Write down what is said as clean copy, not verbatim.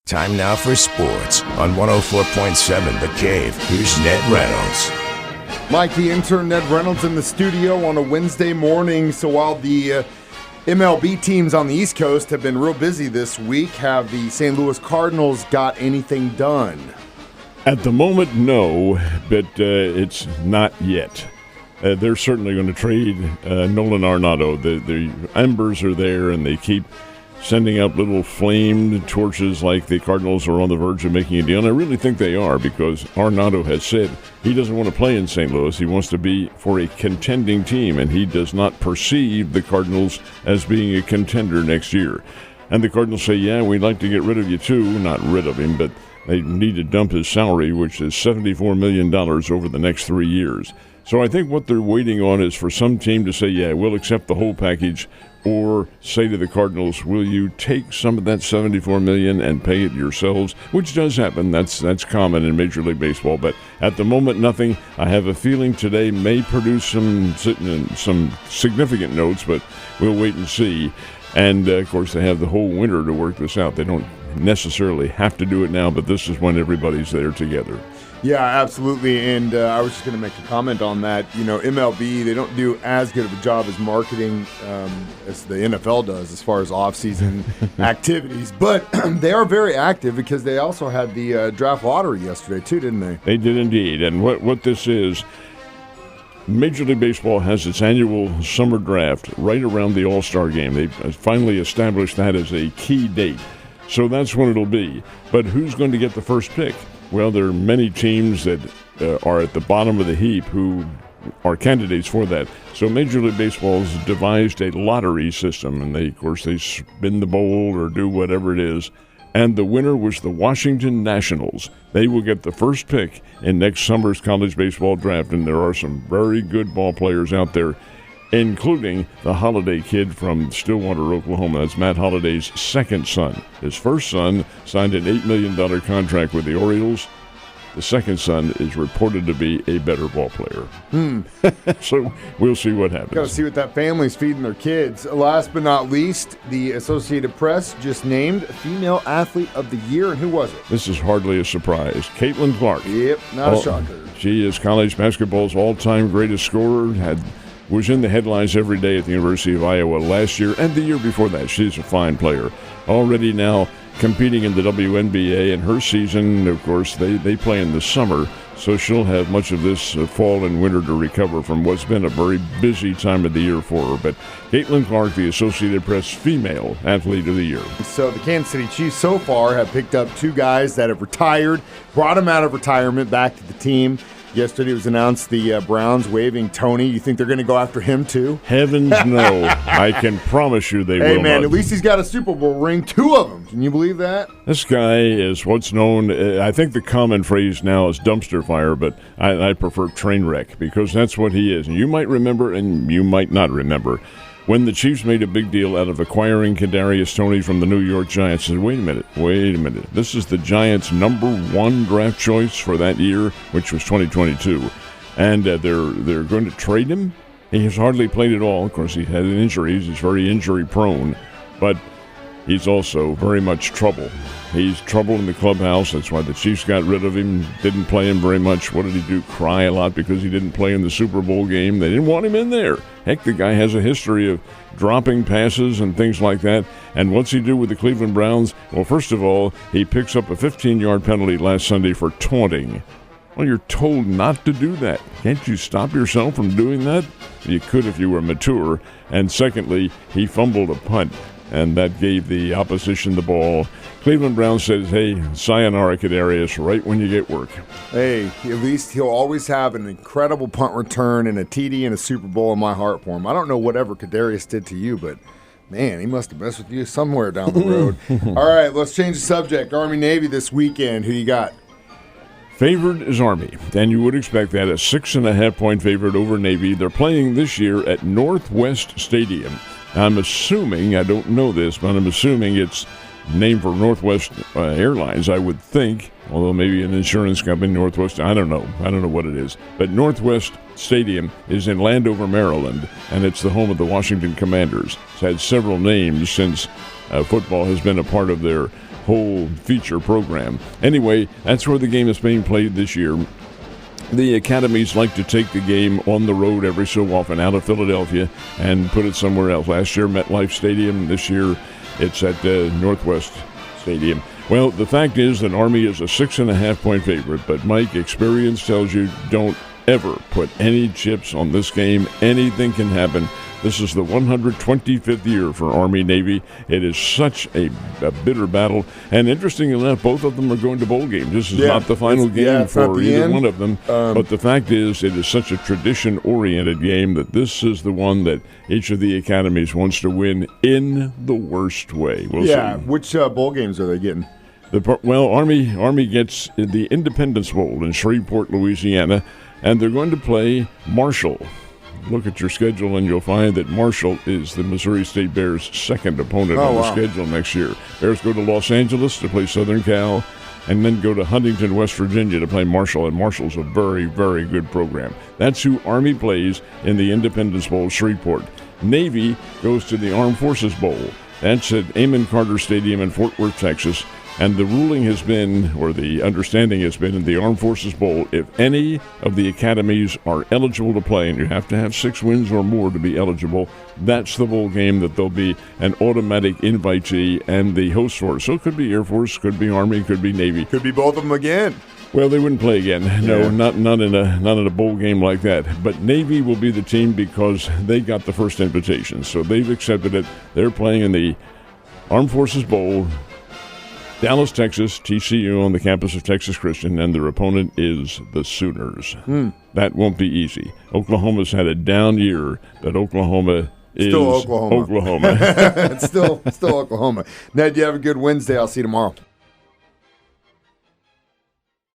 Time now for sports on 104.7 The Cave. Here's Ned Reynolds. Mike, the intern, Ned Reynolds in the studio on a Wednesday morning. So while the MLB teams on the East Coast have been real busy this week, have the St. Louis Cardinals got anything done? At the moment, no, but it's not yet. They're certainly going to trade Nolan Arenado. The embers are there, and they keep sending up little flamed torches like the Cardinals are on the verge of making a deal. And I really think they are, because Arenado has said he doesn't want to play in St. Louis. He wants to be for a contending team, and he does not perceive the Cardinals as being a contender next year. And the Cardinals say, yeah, we'd like to get rid of you too. Not rid of him, but they need to dump his salary, which is $74 million over the next 3 years. So I think what they're waiting on is for some team to say, yeah, we'll accept the whole package, or say to the Cardinals, will you take some of that $74 million and pay it yourselves, which does happen. That's common in Major League Baseball. But at the moment, nothing. I have a feeling today may produce some significant notes, but we'll wait and see. And, of course, they have the whole winter to work this out. They don't necessarily have to do it now, but this is when everybody's there together. Yeah, absolutely. And I was just going to make a comment on that. You know, MLB, they don't do as good of a job as marketing as the NFL does as far as off-season activities. But they are very active, because they also had the draft lottery yesterday too, didn't they? They did indeed. And what this is, Major League Baseball has its annual summer draft right around the All-Star game. They finally established that as a key date. So that's when it'll be. But who's going to get the first pick? Well, there are many teams that are at the bottom of the heap who are candidates for that. So Major League Baseball has devised a lottery system, and they spin the bowl or do whatever it is. And the winner was the Washington Nationals. They will get the first pick in next summer's college baseball draft, and there are some very good ball players out there, including the Holiday kid from Stillwater, Oklahoma. That's Matt Holliday's second son. His first son signed an $8 million contract with the Orioles. The second son is reported to be a better ball player. So we'll see what happens. Got to see what that family's feeding their kids. Last but not least, the Associated Press just named Female Athlete of the Year. And who was it? This is hardly a surprise. Caitlin Clark. Yep, not a shocker. She is college basketball's all-time greatest scorer, was in the headlines every day at the University of Iowa last year and the year before that. She's a fine player. Already now competing in the WNBA, and her season, of course, they play in the summer, so she'll have much of this fall and winter to recover from what's been a very busy time of the year for her. But Caitlin Clark, the Associated Press Female Athlete of the Year. So the Kansas City Chiefs so far have picked up two guys that have retired, brought them out of retirement back to the team. Yesterday it was announced the Browns waiving Tony. You think they're going to go after him too? Heavens no. I can promise you they will not. Hey, man, at least he's got a Super Bowl ring, 2 of them. Can you believe that? This guy is what's known, I think the common phrase now is dumpster fire, but I prefer train wreck, because that's what he is. And you might remember, and you might not remember, when the Chiefs made a big deal out of acquiring Kadarius Toney from the New York Giants. Said, wait a minute. This is the Giants' number 1 draft choice for that year, which was 2022. And they're going to trade him? He has hardly played at all. Of course, he had injuries. He's very injury-prone. But he's also very much trouble. He's trouble in the clubhouse. That's why the Chiefs got rid of him, didn't play him very much. What did he do? Cry a lot because he didn't play in the Super Bowl game. They didn't want him in there. Heck, the guy has a history of dropping passes and things like that. And what's he do with the Cleveland Browns? Well, first of all, he picks up a 15-yard penalty last Sunday for taunting. Well, you're told not to do that. Can't you stop yourself from doing that? You could if you were mature. And secondly, he fumbled a punt, and that gave the opposition the ball. Cleveland Browns says, hey, sayonara, Kadarius, right when you get work. Hey, at least he'll always have an incredible punt return and a TD and a Super Bowl in my heart for him. I don't know whatever Kadarius did to you, but, man, he must have messed with you somewhere down the road. All right, let's change the subject. Army-Navy this weekend. Who you got? Favored is Army, and you would expect that, a 6.5-point favorite over Navy. They're playing this year at Northwest Stadium. I'm assuming, I don't know this, but I'm assuming it's named for Northwest Airlines, I would think, although maybe an insurance company, Northwest, I don't know what it is. But Northwest Stadium is in Landover, Maryland, and it's the home of the Washington Commanders. It's had several names since football has been a part of their whole feature program. Anyway, that's where the game is being played this year. The academies like to take the game on the road every so often out of Philadelphia and put it somewhere else. Last year, MetLife Stadium. This year, it's at Northwest Stadium. Well, the fact is that Army is a 6.5-point favorite, but Mike, experience tells you don't ever put any chips on this game. Anything can happen. This is the 125th year for Army-Navy. It is such a bitter battle. And interesting enough, both of them are going to bowl games. This is not the final game for either one of them. But the fact is, it is such a tradition-oriented game that this is the one that each of the academies wants to win in the worst way. We'll see. Which bowl games are they getting? Army gets the Independence Bowl in Shreveport, Louisiana, and they're going to play Marshall. Look at your schedule, and you'll find that Marshall is the Missouri State Bears' second opponent on the schedule next year. Bears go to Los Angeles to play Southern Cal, and then go to Huntington, West Virginia to play Marshall, and Marshall's a very, very good program. That's who Army plays in the Independence Bowl, Shreveport. Navy goes to the Armed Forces Bowl. That's at Amon Carter Stadium in Fort Worth, Texas. And the ruling has been, or the understanding has been, in the Armed Forces Bowl, if any of the academies are eligible to play, and you have to have 6 wins or more to be eligible, that's the bowl game that there'll be an automatic invitee and the host for. So it could be Air Force, could be Army, could be Navy. Could be both of them again. Well, they wouldn't play again. No, not in a bowl game like that. But Navy will be the team because they got the first invitation. So they've accepted it. They're playing in the Armed Forces Bowl, Dallas, Texas, TCU on the campus of Texas Christian, and their opponent is the Sooners. That won't be easy. Oklahoma's had a down year, but Oklahoma is still Oklahoma. Oklahoma. It's still Oklahoma. Ned, you have a good Wednesday. I'll see you tomorrow.